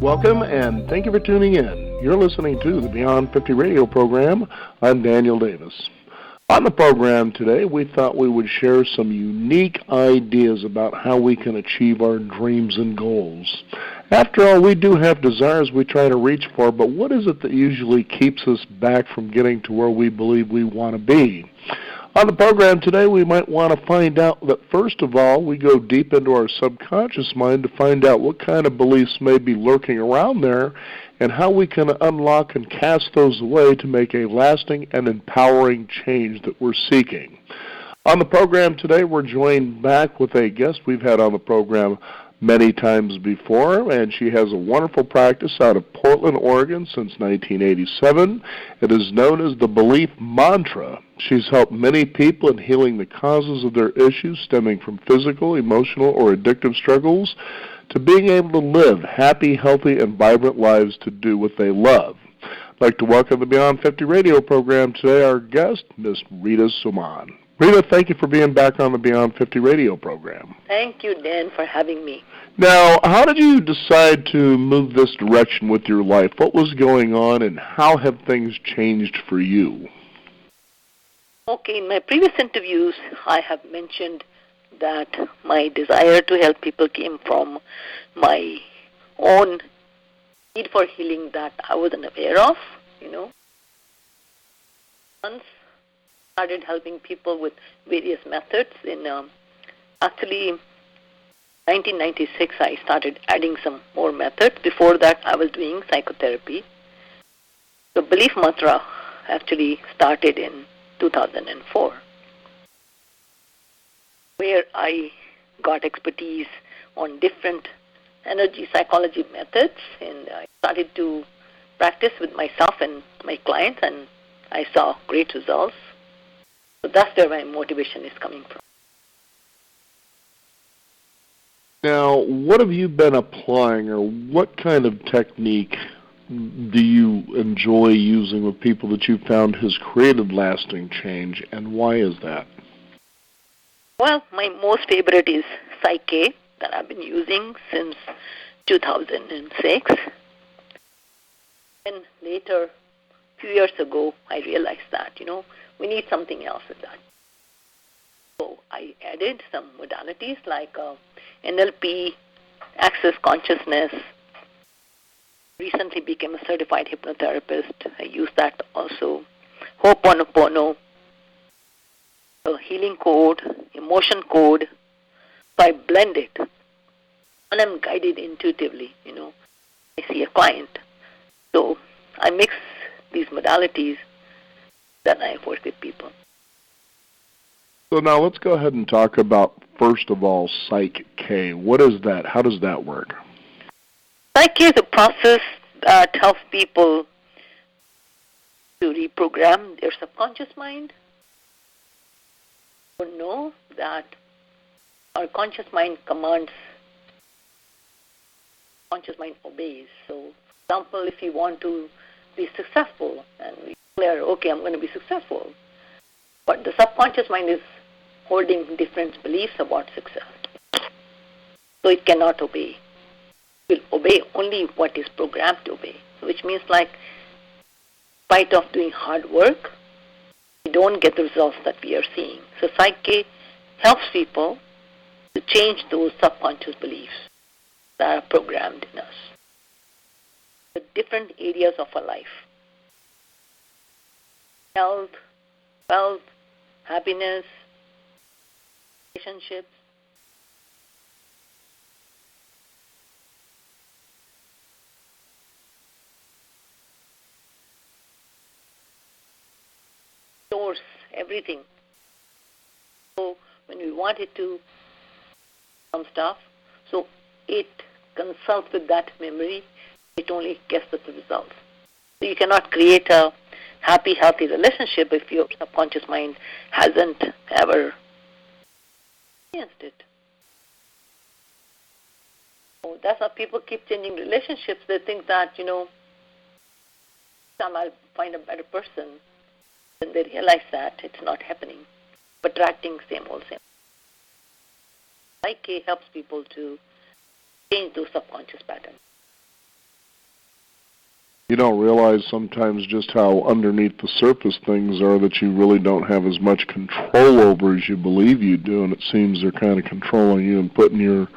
Welcome, and thank you for tuning in. You're listening to the Beyond 50 radio program. I'm Daniel Davis. On the program today, we thought we would share some unique ideas about how we can achieve our dreams and goals. After all, we do have desires we try to reach for, but what is it that usually keeps us back from getting to where we believe we want to be? On the program today, we might want to find out that, first of all, we go deep into our subconscious mind to find out what kind of beliefs may be lurking around there and how we can unlock and cast those away to make a lasting and empowering change that we're seeking. On the program today, we're joined back with a guest we've had on the program many times before, and she has a wonderful practice out of Portland, Oregon since 1987. It is known as the Belief Mantra. She's helped many people in healing the causes of their issues stemming from physical, emotional, or addictive struggles to being able to live happy, healthy, and vibrant lives to do what they love. I'd like to welcome the Beyond 50 radio program today, our guest, Miss Rita Suman. Rita, thank you for being back on the Beyond 50 radio program. Thank you, Dan, for having me. Now, how did you decide to move this direction with your life? What was going on, and how have things changed for you? Okay, in my previous interviews, I have mentioned that my desire to help people came from my own need for healing that I wasn't aware of, Once started helping people with various methods. In actually 1996, I started adding some more methods. Before that, I was doing psychotherapy. The Belief Mantra actually started in 2004, where I got expertise on different energy psychology methods, and I started to practice with myself and my clients, and I saw great results. So that's where my motivation is coming from. Now, what have you been applying, or what kind of technique do you enjoy using with people that you found has created lasting change, and why is that? Well, my most favorite is psyche that I've been using since 2006. And later, a few years ago, I realized that, we need something else in that. So I added some modalities like NLP, Access Consciousness. Recently became a certified hypnotherapist. I use that also. Ho'oponopono, a healing code, emotion code. So I blend it. And I'm guided intuitively, I see a client. So I mix these modalities, then I work with people. So now let's go ahead and talk about, first of all, psyche. What is that? How does that work? Psyche is a process that helps people to reprogram their subconscious mind. We know that our conscious mind commands, conscious mind obeys. So, for example, if you want to be successful and we declare, okay, I'm going to be successful, but the subconscious mind is holding different beliefs about success. So it cannot obey. It will obey only what is programmed to obey, which means like, in spite of doing hard work, we don't get the results that we are seeing. So psyche helps people to change those subconscious beliefs that are programmed in us. The different areas of our life. Health, wealth, happiness, relationships. Stores everything. So when we wanted to some stuff, so it consults with that memory, it only gets us the results. So you cannot create a happy, healthy relationship if your subconscious mind hasn't ever experienced it. So that's how people keep changing relationships. They think that, time I'll find a better person. Then they realize that it's not happening. Attracting same old, same. Psyche helps people to change those subconscious patterns. You don't realize sometimes just how underneath the surface things are that you really don't have as much control over as you believe you do, and it seems they're kind of controlling you and putting your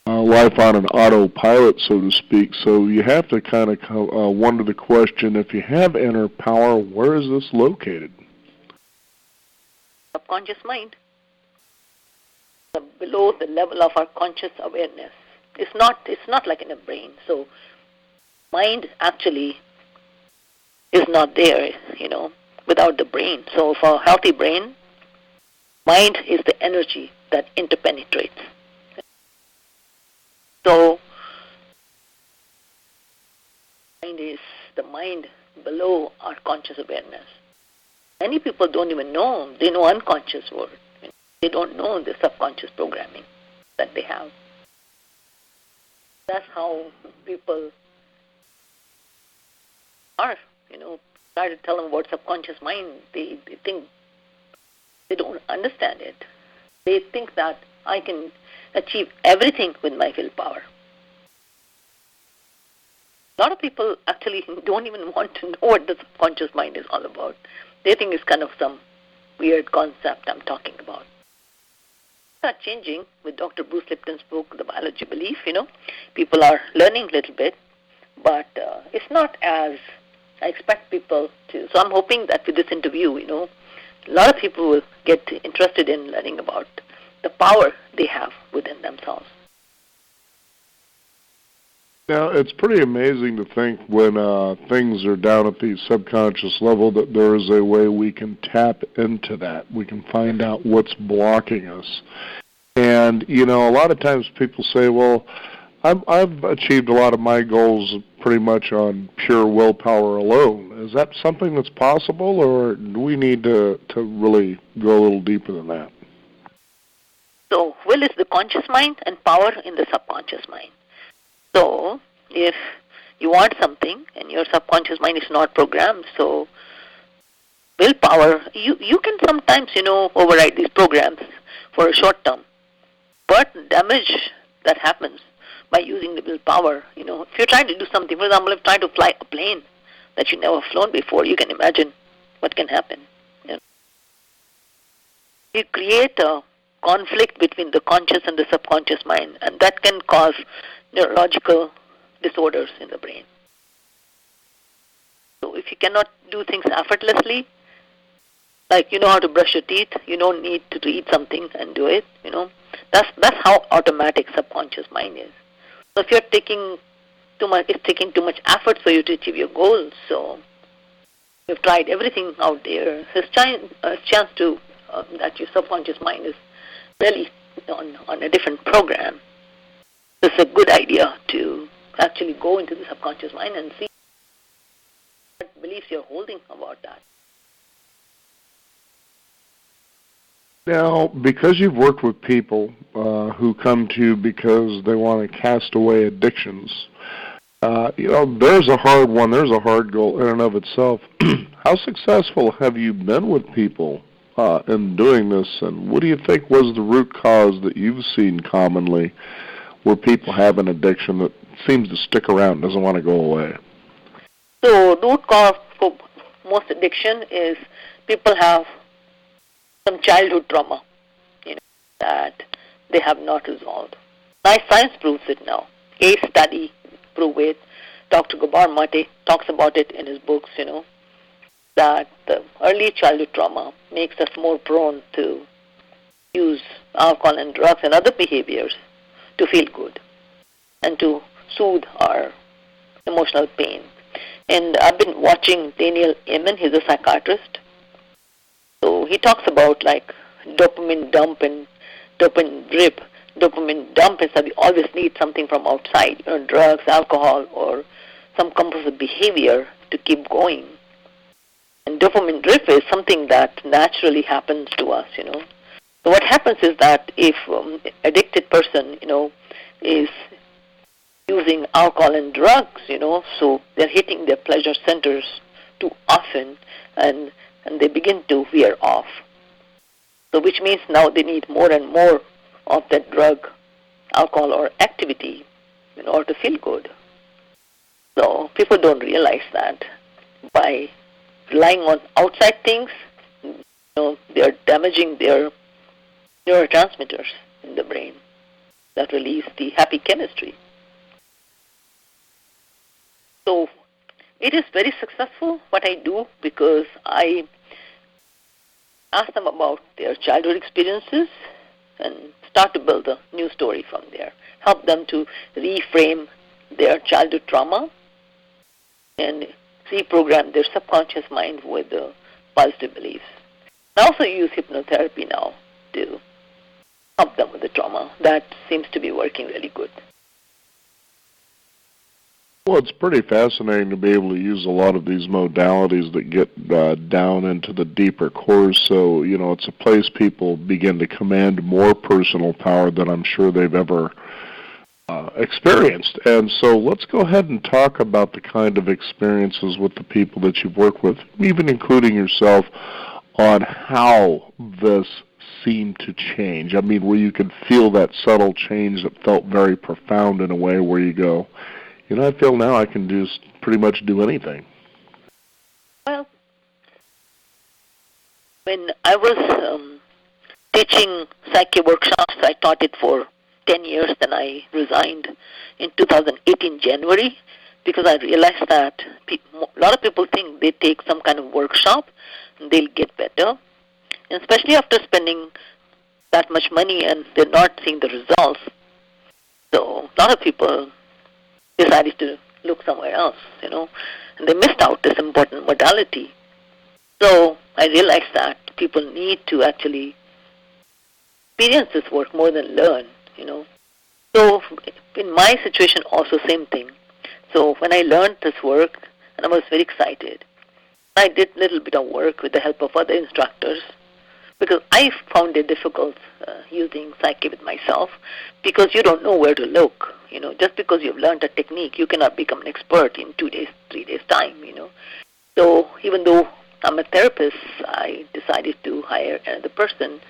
life on an autopilot, so to speak. So you have to kind of wonder the question, if you have inner power, where is this located? Subconscious mind. Below the level of our conscious awareness. It's not like in a brain. So mind actually is not there, without the brain. So for a healthy brain, mind is the energy that interpenetrates. So mind is the mind below our conscious awareness. Many people don't even know. They know unconscious word. They don't know the subconscious programming that they have. That's how people are, try to tell them about subconscious mind. They think they don't understand it. They think that I can achieve everything with my willpower. A lot of people actually don't even want to know what the subconscious mind is all about. They think it's kind of some weird concept I'm talking about. Are changing with Dr. Bruce Lipton's book, The Biology Belief. People are learning a little bit, but it's not as I expect people to. So I'm hoping that with this interview, a lot of people will get interested in learning about the power they have within themselves. Now, it's pretty amazing to think when things are down at the subconscious level that there is a way we can tap into that. We can find out what's blocking us. And, a lot of times people say, well, I've achieved a lot of my goals pretty much on pure willpower alone. Is that something that's possible, or do we need to really go a little deeper than that? So will is the conscious mind and power in the subconscious mind. So if you want something and your subconscious mind is not programmed, so willpower, you can sometimes, override these programs for a short term. But damage that happens by using the willpower, if you're trying to do something, for example, if you're trying to fly a plane that you've never flown before, you can imagine what can happen. You create a conflict between the conscious and the subconscious mind, and that can cause neurological disorders in the brain. So if you cannot do things effortlessly, like you know how to brush your teeth, you don't need to eat something and do it, That's how automatic subconscious mind is. So if you're taking too much, it's taking too much effort for you to achieve your goals. So you've tried everything out there. There's a chance to that your subconscious mind is really on a different program. It's a good idea to actually go into the subconscious mind and see what beliefs you're holding about that. Now, because you've worked with people who come to you because they want to cast away addictions, there's a hard one, there's a hard goal in and of itself. How successful have you been with people in doing this, and what do you think was the root cause that you've seen commonly where people have an addiction that seems to stick around, doesn't want to go away? So, root cause for most addiction is people have some childhood trauma, that they have not resolved. Science proves it now. Case study prove it. Dr. Gabor Mate talks about it in his books, that the early childhood trauma makes us more prone to use alcohol and drugs and other behaviors to feel good and to soothe our emotional pain. And I've been watching Daniel Amen, he's a psychiatrist. So he talks about like dopamine dump and dopamine drip. Dopamine dump is that we always need something from outside, drugs, alcohol, or some compulsive behavior to keep going. And dopamine drip is something that naturally happens to us, So what happens is that if addicted person, is using alcohol and drugs, so they're hitting their pleasure centers too often, and they begin to wear off. So which means now they need more and more of that drug, alcohol, or activity in order to feel good. So people don't realize that by relying on outside things, they are damaging their neurotransmitters in the brain that release the happy chemistry. So it is very successful what I do because I ask them about their childhood experiences and start to build a new story from there. Help them to reframe their childhood trauma and reprogram their subconscious mind with positive beliefs. I also use hypnotherapy now to help them with the trauma. That seems to be working really good. Well, it's pretty fascinating to be able to use a lot of these modalities that get down into the deeper cores. So, it's a place people begin to command more personal power than I'm sure they've ever experienced. And so let's go ahead and talk about the kind of experiences with the people that you've worked with, even including yourself, on how this seemed to change. I mean, where you could feel that subtle change that felt very profound in a way where you go, I feel now I can just pretty much do anything. Well, when I was teaching psyche workshops, I taught it for 10 years, then I resigned in 2018 January because I realized that a lot of people think they take some kind of workshop and they'll get better, and especially after spending that much money and they're not seeing the results. So a lot of people decided to look somewhere else, and they missed out this important modality. So I realized that people need to actually experience this work more than learn, So in my situation also same thing. So when I learned this work, and I was very excited, I did a little bit of work with the help of other instructors because I found it difficult using psyche with myself because you don't know where to look. Just because you've learned a technique, you cannot become an expert in 2 days, 3 days time, So even though I'm a therapist, I decided to hire another person,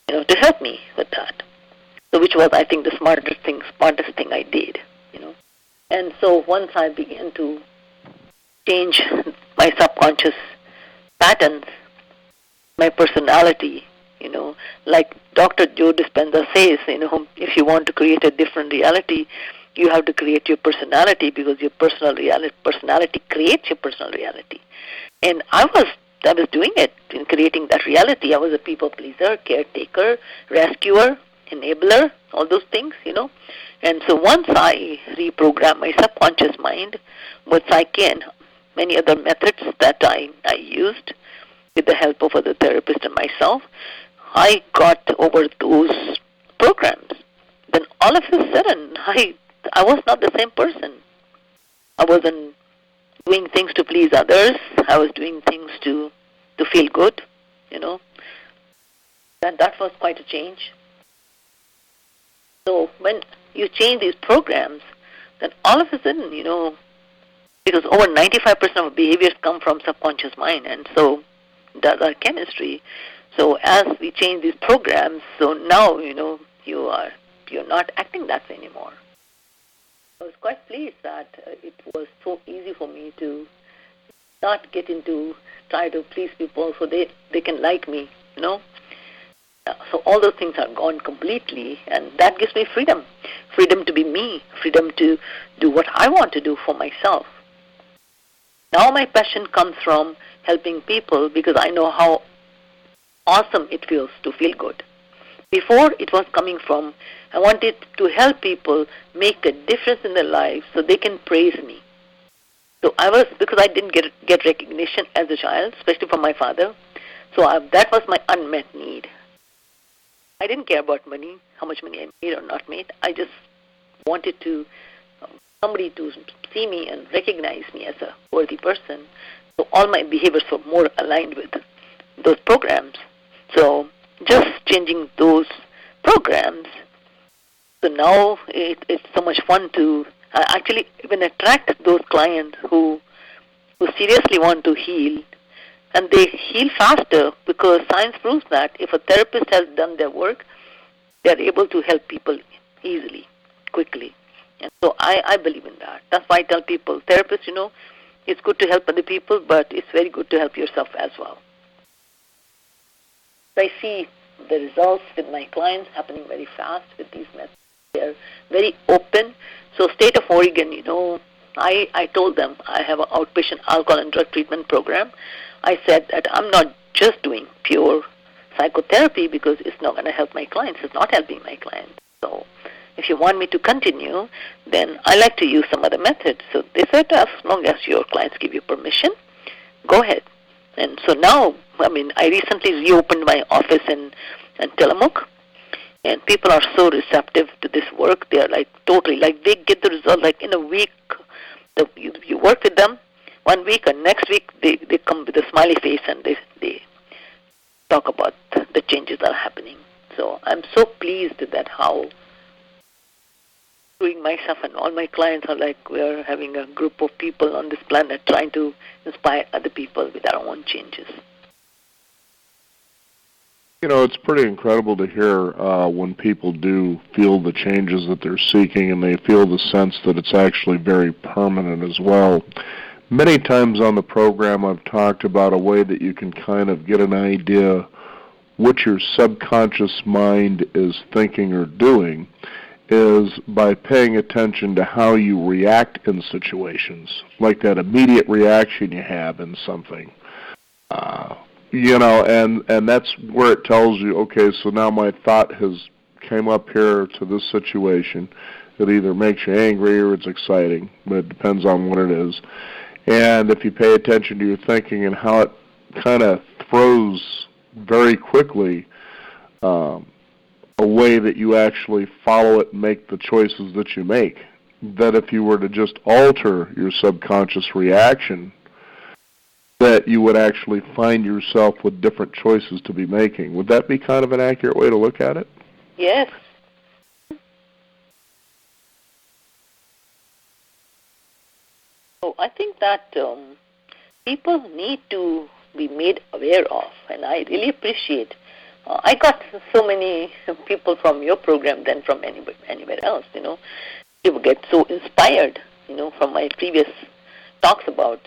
to help me with that. So which was, I think, the smartest thing I did, And so once I began to change my subconscious patterns, my personality, like Dr. Joe Dispenza says, if you want to create a different reality, you have to create your personality because your personality creates your personal reality. And I was doing it in creating that reality. I was a people pleaser, caretaker, rescuer, enabler, all those things, And so once I reprogrammed my subconscious mind with psyche and many other methods that I used with the help of other therapists and myself, I got over those programs. Then all of a sudden, I was not the same person. I wasn't doing things to please others. I was doing things to feel good, That was quite a change. So when you change these programs, then all of a sudden, because over 95% of behaviors come from subconscious mind, and so does our chemistry. So as we change these programs, so now, you're not acting that way anymore. I was quite pleased that it was so easy for me to not get into try to please people so they can like me, So all those things are gone completely, and that gives me freedom to be me, freedom to do what I want to do for myself. Now my passion comes from helping people because I know how awesome it feels to feel good. Before, it was coming from, I wanted to help people make a difference in their lives so they can praise me. So because I didn't get recognition as a child, especially from my father, so that was my unmet need. I didn't care about money, how much money I made or not made. I just wanted somebody to see me and recognize me as a worthy person. So all my behaviors were more aligned with those programs. So just changing those programs, so now it's so much fun to actually even attract those clients who seriously want to heal, and they heal faster because science proves that if a therapist has done their work, they're able to help people easily, quickly. And so I believe in that. That's why I tell people, therapists, it's good to help other people, but it's very good to help yourself as well. So I see the results with my clients happening very fast with these methods. They're very open. So state of Oregon, I told them I have an outpatient alcohol and drug treatment program. I said that I'm not just doing pure psychotherapy because it's not going to help my clients. It's not helping my clients. So if you want me to continue, then I like to use some other methods. So they said, as long as your clients give you permission, go ahead. And so now, I recently reopened my office in Tillamook, and people are so receptive to this work. They are totally, they get the result in a week. You work with them 1 week, and next week they come with a smiley face and they talk about the changes that are happening. So I'm so pleased that how doing myself and all my clients are we're having a group of people on this planet trying to inspire other people with our own changes. It's pretty incredible to hear when people do feel the changes that they're seeking and they feel the sense that it's actually very permanent as well. Many times on the program I've talked about a way that you can kind of get an idea what your subconscious mind is thinking or doing is by paying attention to how you react in situations, like that immediate reaction you have in something. And that's where it tells you, okay, so now my thought has came up here to this situation. It either makes you angry or it's exciting, but it depends on what it is. And if you pay attention to your thinking and how it kind of throws very quickly a way that you actually follow it and make the choices that you make, that if you were to just alter your subconscious reaction, that you would actually find yourself with different choices to be making. Would that be kind of an accurate way to look at it? Yes. So I think that people need to be made aware of, and I really appreciate. I got so many people from your program than from anywhere else. People get so inspired, from my previous talks about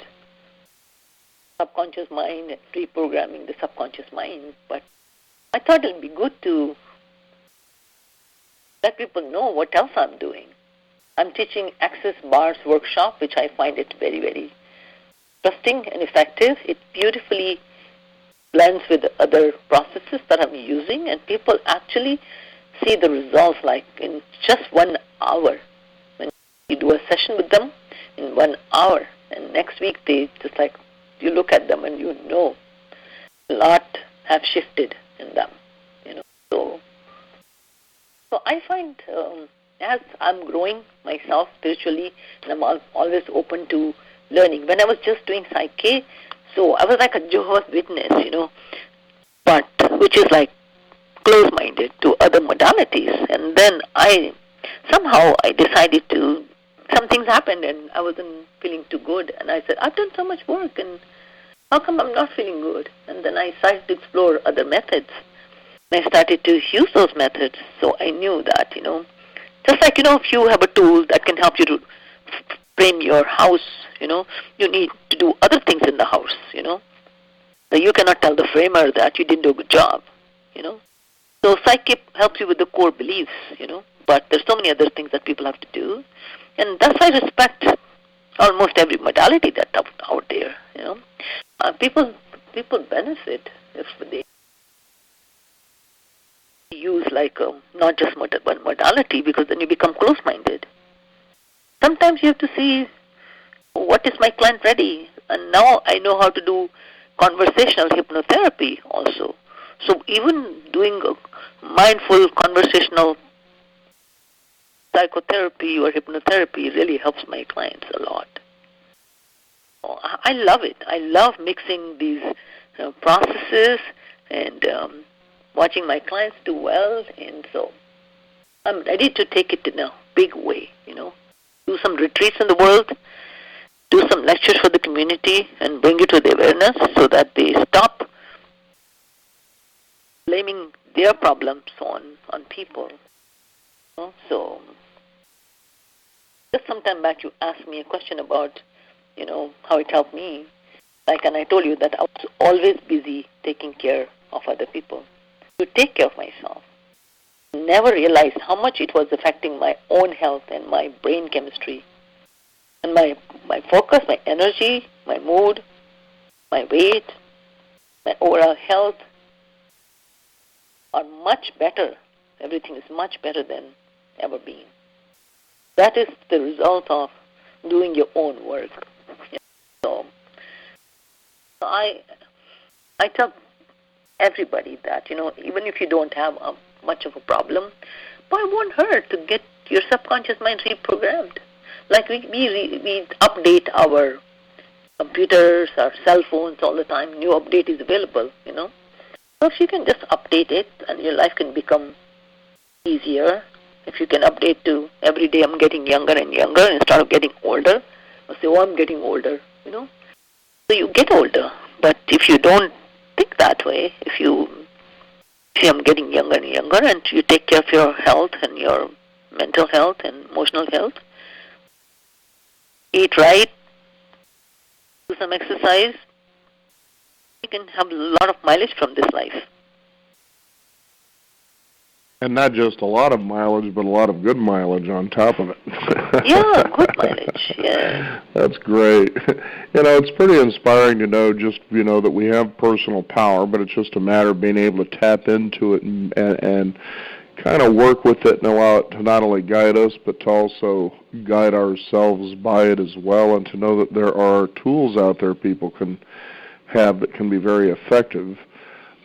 subconscious mind and reprogramming the subconscious mind. But I thought it would be good to let people know what else I'm doing. I'm teaching Access Bars workshop, which I find it very, very interesting and effective. It beautifully blends with other processes that I'm using, and people actually see the results in just 1 hour. When you do a session with them in 1 hour, and next week they just you look at them and a lot have shifted in them. So I find as I'm growing myself spiritually, and I'm always open to learning. When I was just doing psyche, so I was like a Jehovah's Witness, but which is close-minded to other modalities. And then I decided some things happened and I wasn't feeling too good. And I said, I've done so much work and how come I'm not feeling good? And then I started to explore other methods. And I started to use those methods. So I knew that, just if you have a tool that can help you to frame your house, you need to do other things in the house, So you cannot tell the framer that you didn't do a good job, So psyche helps you with the core beliefs, but there's so many other things that people have to do. And thus I respect almost every modality that's out there, People benefit if they use not just one modality, because then you become close-minded. Sometimes you have to see what is my client ready, and now I know how to do conversational hypnotherapy also. So even doing a mindful conversational psychotherapy or hypnotherapy really helps my clients a lot. I love it. I love mixing these processes and watching my clients do well, and so I'm ready to take it in a big way, Do some retreats in the world, do some lectures for the community, and bring it to the awareness so that they stop blaming their problems on people. So Just some time back, you asked me a question about, how it helped me. And I told you that I was always busy taking care of other people. To take care of myself. Never realized how much it was affecting my own health and my brain chemistry. And my focus, my energy, my mood, my weight, my overall health are much better. Everything is much better than ever been. That is the result of doing your own work. So I tell everybody that, even if you don't have much of a problem, but it won't hurt to get your subconscious mind reprogrammed. Like we update our computers, our cell phones all the time. New update is available, So if you can just update it and your life can become easier, if you can update to every day I'm getting younger and younger instead of getting older, or say, I'm getting older, So you get older. But if you don't think that way, if you see I'm getting younger and younger and you take care of your health and your mental health and emotional health, eat right, do some exercise, you can have a lot of mileage from this life. And not just a lot of mileage, but a lot of good mileage on top of it. Yeah, good mileage, yeah. That's great. It's pretty inspiring to know just, that we have personal power, but it's just a matter of being able to tap into it and kind of work with it and allow it to not only guide us, but to also guide ourselves by it as well, and to know that there are tools out there people can have that can be very effective.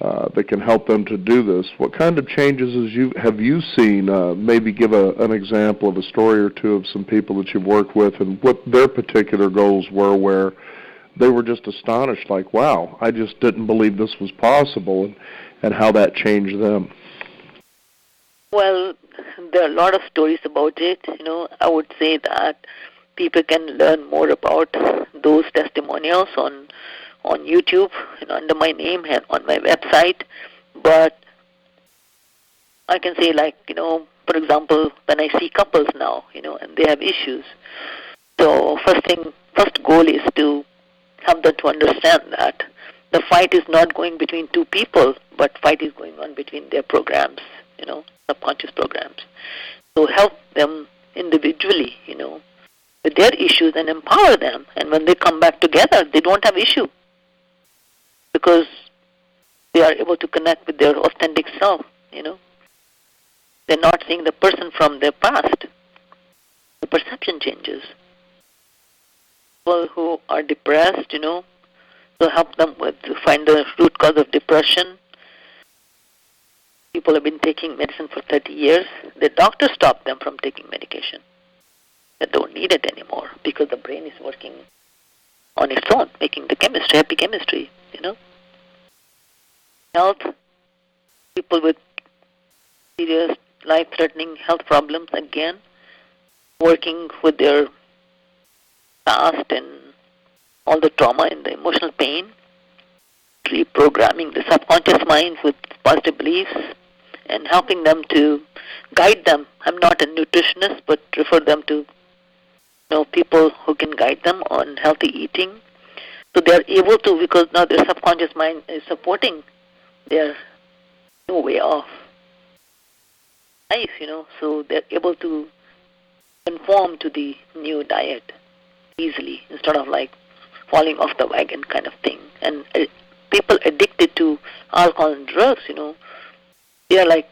That can help them to do this. What kind of changes have you seen? Maybe give an example of a story or two of some people that you've worked with and what their particular goals were, where they were just astonished, like, wow, I just didn't believe this was possible, and how that changed them. Well, there are a lot of stories about it. I would say that people can learn more about those testimonials on YouTube, under my name and on my website. But I can say, for example, when I see couples now, and they have issues. So first goal is to help them to understand that the fight is not going between two people, but fight is going on between their programs, subconscious programs. So help them individually, with their issues and empower them. And when they come back together, they don't have issue, because they are able to connect with their authentic self, They're not seeing the person from their past. The perception changes. People who are depressed, so help them to find the root cause of depression. People have been taking medicine for 30 years. The doctor stopped them from taking medication. They don't need it anymore because the brain is working on its own, making the chemistry, happy chemistry, Health, people with serious life-threatening health problems, again, working with their past and all the trauma and the emotional pain, reprogramming the subconscious mind with positive beliefs, and helping them to guide them. I'm not a nutritionist, but refer them to people who can guide them on healthy eating. So they're able to, because now their subconscious mind is supporting their new way of life, so they're able to conform to the new diet easily instead of falling off the wagon kind of thing. And people addicted to alcohol and drugs, they are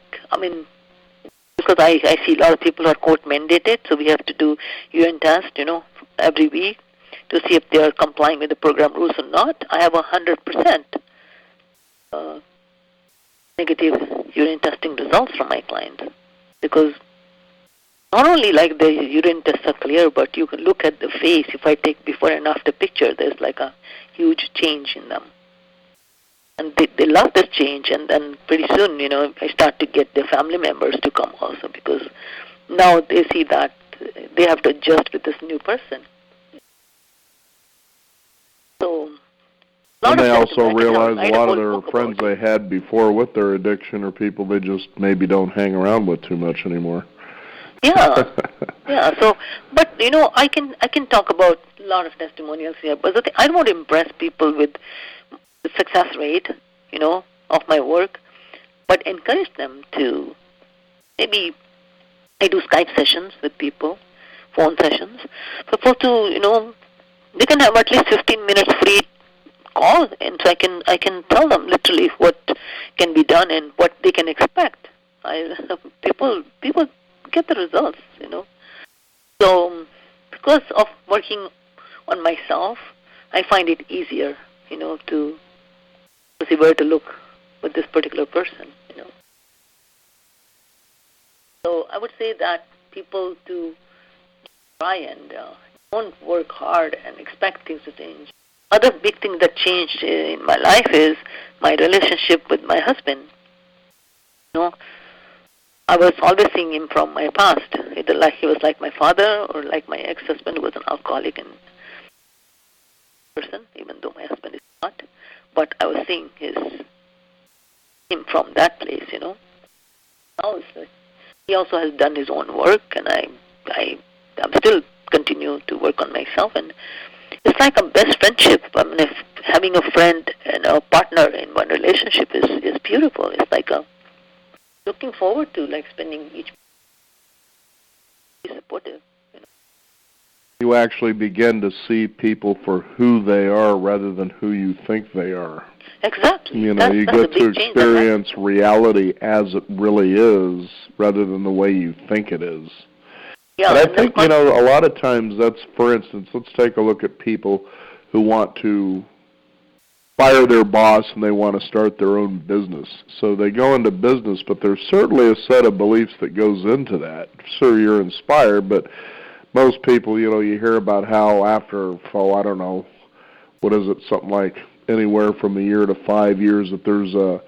because I see a lot of people who are court mandated, so we have to do urine test, every week to see if they are complying with the program rules or not. I have 100% negative urine testing results from my clients, because not only the urine tests are clear, but you can look at the face. If I take before and after picture, there's a huge change in them. And they love this change, and then pretty soon, I start to get their family members to come also, because now they see that they have to adjust with this new person. So, and they also realize a lot of their friends they had before with their addiction are people they just maybe don't hang around with too much anymore. Yeah, yeah. So, but I can talk about a lot of testimonials here, but I don't want to impress people with the success rate, of my work, but encourage them to maybe I do Skype sessions with people, phone sessions, for folks to they can have at least 15 minutes free call, and so I can tell them literally what can be done and what they can expect. People get the results. So because of working on myself, I find it easier, to see where to look with this particular person. So I would say that people to try and don't work hard and expect things to change. Other big thing that changed in my life is my relationship with my husband. I was always seeing him from my past. Either like he was like my father or like my ex-husband who was an alcoholic and person, even though my husband is not. But I was seeing him from that place. Now he also has done his own work, and I'm still continue to work on myself, and it's like a best friendship. I mean, if having a friend and a partner in one relationship is beautiful. It's like looking forward to spending each supportive. You actually begin to see people for who they are rather than who you think they are. Exactly. You get to experience reality as it really is rather than the way you think it is. Yeah, but I think, a lot of times that's, for instance, let's take a look at people who want to fire their boss and they want to start their own business. So they go into business, but there's certainly a set of beliefs that goes into that. Sure, you're inspired, but most people, you hear about how after, I don't know, what is it, something like anywhere from a year to 5 years, that there's a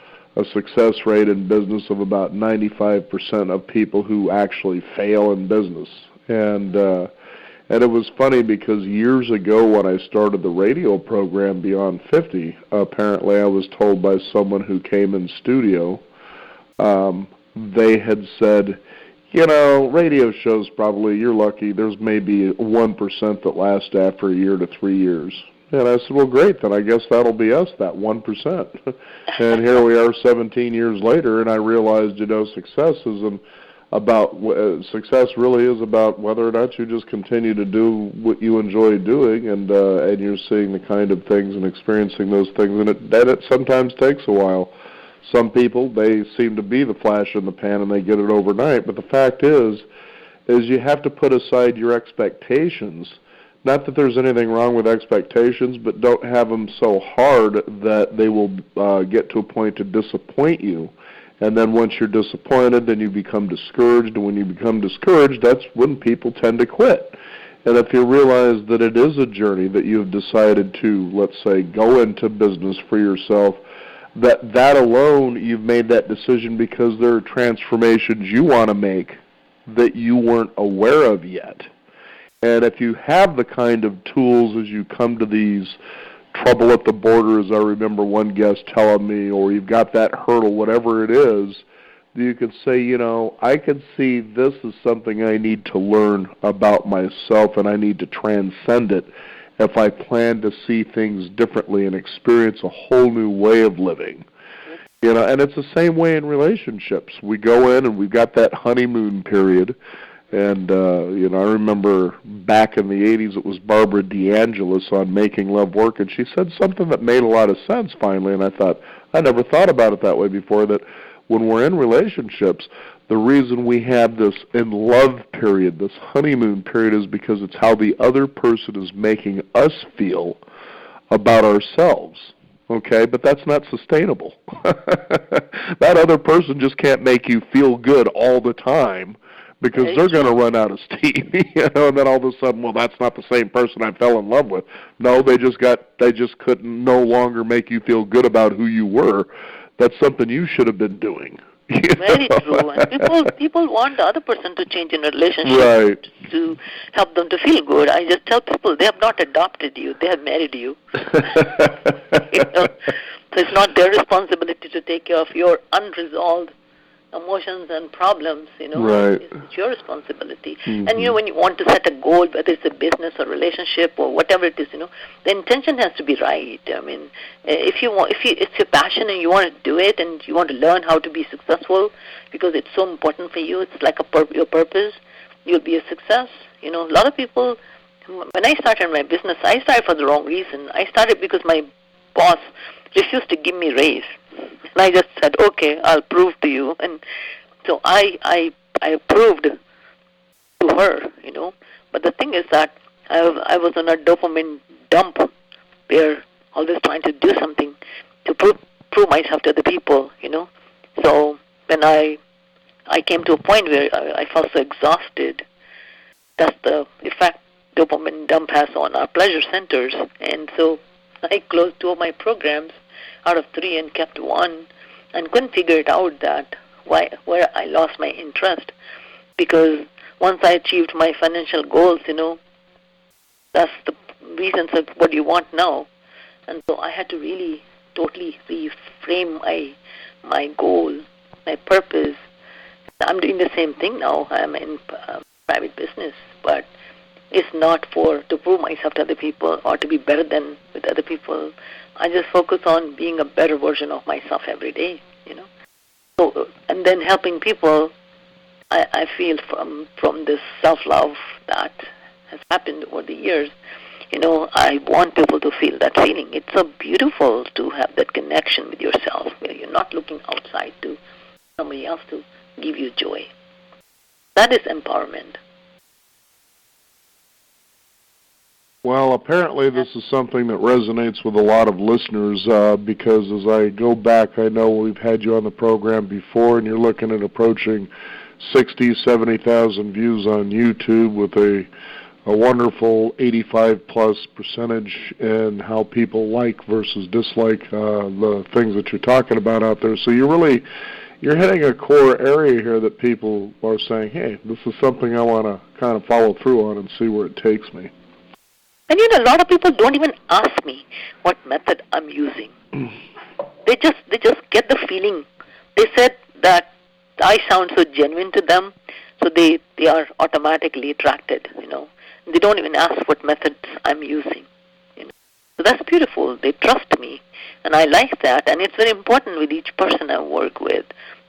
success rate in business of about 95% of people who actually fail in business. And it was funny because years ago when I started the radio program Beyond 50, apparently I was told by someone who came in studio, they had said, radio shows probably, you're lucky, there's maybe 1% that last after a year to 3 years. And I said, well, great, then I guess that'll be us, that 1%. And here we are 17 years later, and I realized, success really is about whether or not you just continue to do what you enjoy doing, and you're seeing the kind of things and experiencing those things, and it sometimes takes a while. Some people, they seem to be the flash in the pan and they get it overnight, but the fact is you have to put aside your expectations. Not that there's anything wrong with expectations, but don't have them so hard that they will get to a point to disappoint you. And then once you're disappointed, then you become discouraged. And when you become discouraged, that's when people tend to quit. And if you realize that it is a journey that you've decided to, let's say, go into business for yourself, that alone, you've made that decision because there are transformations you want to make that you weren't aware of yet. And if you have the kind of tools as you come to these trouble at the border, as I remember one guest telling me, or you've got that hurdle, whatever it is, you could say, I could see this is something I need to learn about myself, and I need to transcend it if I plan to see things differently and experience a whole new way of living. And it's the same way in relationships. We go in and we've got that honeymoon period. And, I remember back in the 80s, it was Barbara DeAngelis on Making Love Work, and she said something that made a lot of sense finally, and I thought, I never thought about it that way before, that when we're in relationships, the reason we have this in-love period, this honeymoon period, is because it's how the other person is making us feel about ourselves. Okay, but that's not sustainable. That other person just can't make you feel good all the time, because they're going to run out of steam, and then all of a sudden, well, that's not the same person I fell in love with. No, they just couldn't no longer make you feel good about who you were. That's something you should have been doing. Very true. And people want the other person to change in a relationship, right, to help them to feel good. I just tell people they have not adopted you; they have married you. So it's not their responsibility to take care of your unresolved emotions and problems, Right. it's your responsibility. Mm-hmm. And, when you want to set a goal, whether it's a business or relationship or whatever it is, the intention has to be right. I mean, if it's your passion and you want to do it and you want to learn how to be successful because it's so important for you, it's like your purpose, you'll be a success. A lot of people, when I started my business, I started for the wrong reason. I started because my boss refused to give me raise. And I just said, okay, I'll prove to you. And so I proved to her, But the thing is that I was on a dopamine dump where always trying to do something to prove myself to other people, So when I came to a point where I felt so exhausted, that's the effect dopamine dump has on our pleasure centers. And so I closed 2 of my programs out of 3 and kept 1 and couldn't figure it out where I lost my interest. Because once I achieved my financial goals, that's the reasons of what you want now. And so I had to really totally reframe my goal, my purpose. I'm doing the same thing now. I'm in private business, but it's not to prove myself to other people or to be better than with other people. I just focus on being a better version of myself every day, So, and then helping people, I feel from this self-love that has happened over the years, I want people to feel that feeling. It's so beautiful to have that connection with yourself where you're not looking outside to somebody else to give you joy. That is empowerment. Well, apparently this is something that resonates with a lot of listeners because as I go back, I know we've had you on the program before, and you're looking at approaching 60, 70,000 views on YouTube with a wonderful 85+% in how people like versus dislike the things that you're talking about out there. So you're hitting a core area here that people are saying, hey, this is something I want to kind of follow through on and see where it takes me. And a lot of people don't even ask me what method I'm using. They just get the feeling. They said that I sound so genuine to them, so they are automatically attracted, They don't even ask what methods I'm using, So that's beautiful. They trust me, and I like that. And it's very important with each person I work with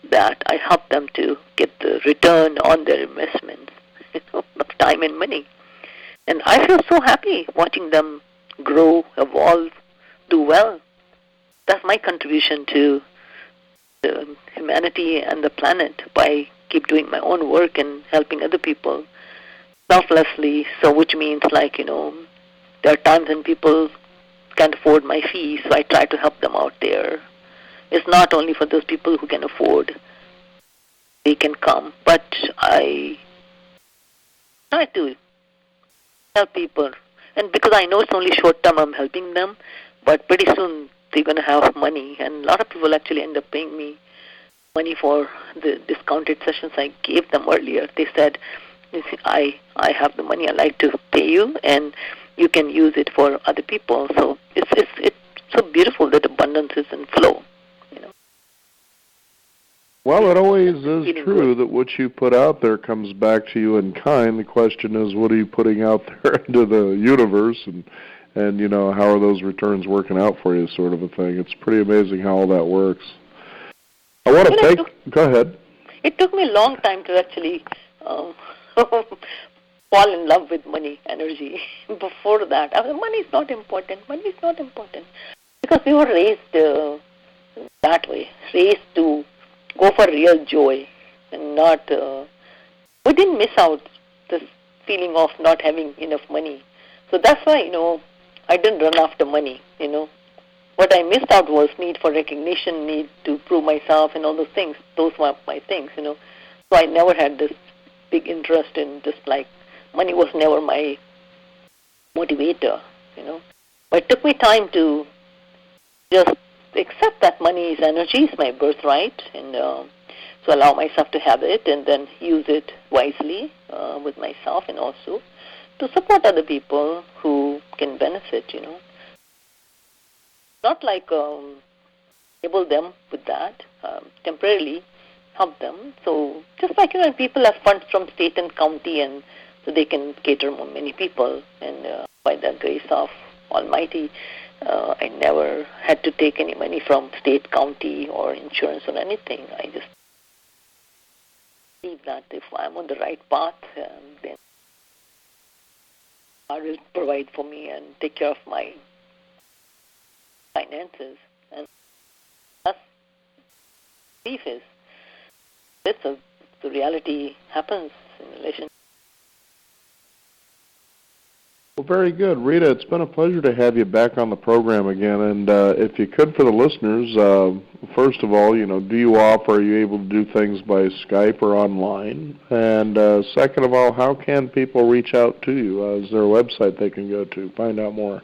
that I help them to get the return on their investments, of time and money. And I feel so happy watching them grow, evolve, do well. That's my contribution to the humanity and the planet by keep doing my own work and helping other people selflessly. So which means there are times when people can't afford my fees, so I try to help them out there. It's not only for those people who can afford. They can come, but I try to help people. And because I know it's only short term I'm helping them, but pretty soon they're going to have money. And a lot of people actually end up paying me money for the discounted sessions I gave them earlier. They said, I have the money, I'd like to pay you, and you can use it for other people. So it's so beautiful that abundance is in flow. Well, it always is true that what you put out there comes back to you in kind. The question is, what are you putting out there into the universe, and how are those returns working out for you, sort of a thing. It's pretty amazing how all that works. I want to go ahead. It took me a long time to actually fall in love with money energy. Before that, I was, money is not important. Money is not important. Because we were raised that way, raised to go for real joy and not, we didn't miss out this feeling of not having enough money. So that's why, I didn't run after money, What I missed out was need for recognition, need to prove myself and all those things. Those were my things, So I never had this big interest in just like, money was never my motivator, But it took me time to just accept that money is energy, is my birthright, and so allow myself to have it and then use it wisely with myself and also to support other people who can benefit, Not like enable them with that temporarily, help them. So just like, people have funds from state and county, and so they can cater more many people. And by the grace of Almighty, I never had to take any money from state, county, or insurance or anything. I just believe that if I'm on the right path, then God will provide for me and take care of my finances. And that's belief is. The reality happens in relation. Well, very good. Rita, it's been a pleasure to have you back on the program again. And if you could, for the listeners, first of all, do you offer, are you able to do things by Skype or online? And second of all, how can people reach out to you? Is there a website they can go to find out more?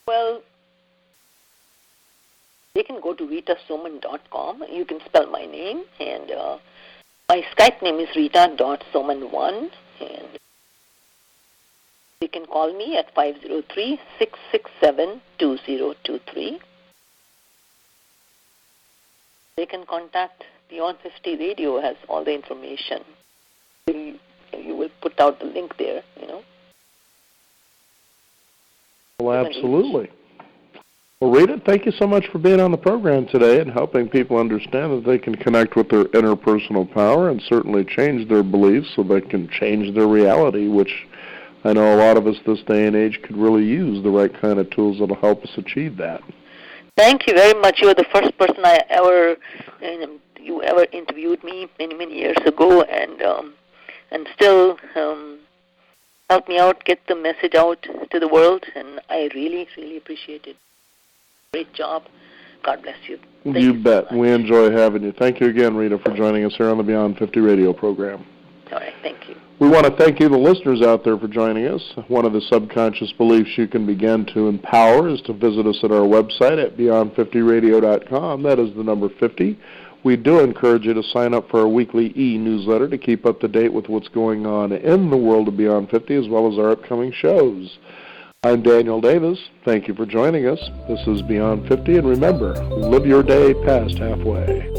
Well, they can go to ritasoman.com. You can spell my name. And my Skype name is rita.soman1. And they can call me at 503-667-2023. They can contact Beyond 50 Radio, has all the information. You will put out the link there, Well, absolutely. Well, Rita, thank you so much for being on the program today and helping people understand that they can connect with their interpersonal power and certainly change their beliefs so they can change their reality, which I know a lot of us this day and age could really use the right kind of tools that will help us achieve that. Thank you very much. You are the first person you ever interviewed me many, many years ago, and still helped me out, get the message out to the world, and I really, really appreciate it. Great job. God bless you. Thank you bet. So much. We enjoy having you. Thank you again, Rita, for joining us here on the Beyond 50 Radio program. All right. Thank you. We want to thank you, the listeners out there, for joining us. One of the subconscious beliefs you can begin to empower is to visit us at our website at beyond50radio.com. That is the number 50. We do encourage you to sign up for our weekly e-newsletter to keep up to date with what's going on in the world of Beyond 50 as well as our upcoming shows. I'm Daniel Davis. Thank you for joining us. This is Beyond 50, and remember, live your day past halfway.